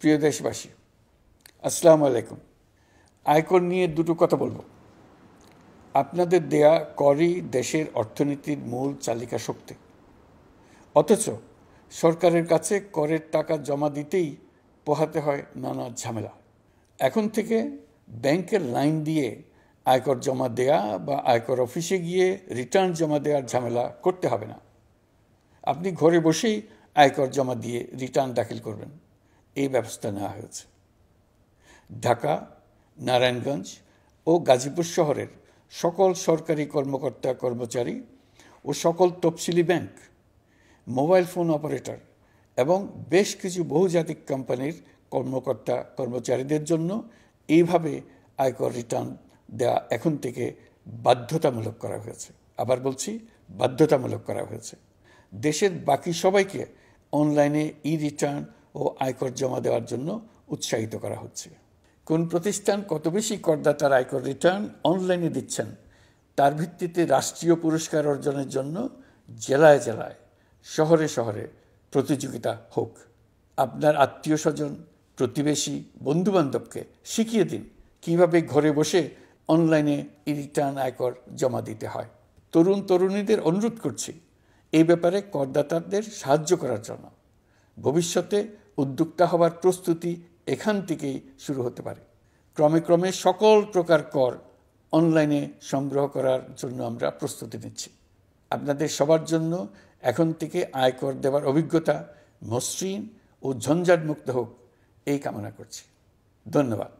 প্রিয় দেশবাসী, আসসালামু আলাইকুম। আয়কর নিয়ে দুটো কথা বলবো। আপনাদের দেয়া করই দেশের অর্থনীতির মূল চালিকা শক্তি, অথচ সরকারের কাছে করের টাকা জমা দিতেই পোহাতে হয় নানা ঝামেলা। এখন থেকে ব্যাংকের লাইন দিয়ে আয়কর জমা দেয়া বা আয়কর অফিসে গিয়ে রিটার্ন জমা দেওয়ার ঝামেলা করতে হবে না। আপনি ঘরে বসেই আয়কর জমা দিয়ে রিটার্ন দাখিল করবেন। এই ব্যবস্থা নেওয়া হয়েছে। ঢাকা, নারায়ণগঞ্জ ও গাজীপুর শহরের সকল সরকারি কর্মকর্তা কর্মচারী ও সকল তফসিলি ব্যাংক, মোবাইল ফোন অপারেটর এবং বেশ কিছু বহুজাতিক কোম্পানির কর্মকর্তা কর্মচারীদের জন্য এইভাবে আয়কর রিটার্ন দেওয়া এখন থেকে বাধ্যতামূলক করা হয়েছে। আবার বলছি, বাধ্যতামূলক করা হয়েছে। দেশের বাকি সবাইকে অনলাইনে রিটার্ন ও আয়কর জমা দেওয়ার জন্য উৎসাহিত করা হচ্ছে। কোন প্রতিষ্ঠান কত বেশি করদাতার আয়কর রিটার্ন অনলাইনে দিচ্ছেন তার ভিত্তিতে রাষ্ট্রীয় পুরস্কার অর্জনের জন্য জেলায় জেলায়, শহরে শহরে প্রতিযোগিতা হোক। আপনার আত্মীয় স্বজন, প্রতিবেশী, বন্ধুবান্ধবকে শিখিয়ে দিন কিভাবে ঘরে বসে অনলাইনে রিটার্ন আয়কর জমা দিতে হয়। তরুণ তরুণীদের অনুরোধ করছি এই ব্যাপারে করদাতাদের সাহায্য করার জন্য। ভবিষ্যতে উদ্যোক্তা হবার প্রস্তুতি এখান থেকেই শুরু হতে পারে। ক্রমে ক্রমে সকল প্রকার কর অনলাইনে সংগ্রহ করার জন্য আমরা প্রস্তুতি নিচ্ছি। আপনাদের সবার জন্য এখন থেকে আয়কর দেওয়ার অভিজ্ঞতা মসৃণ ও ঝঞ্ঝাটমুক্ত হোক, এই কামনা করছি। ধন্যবাদ।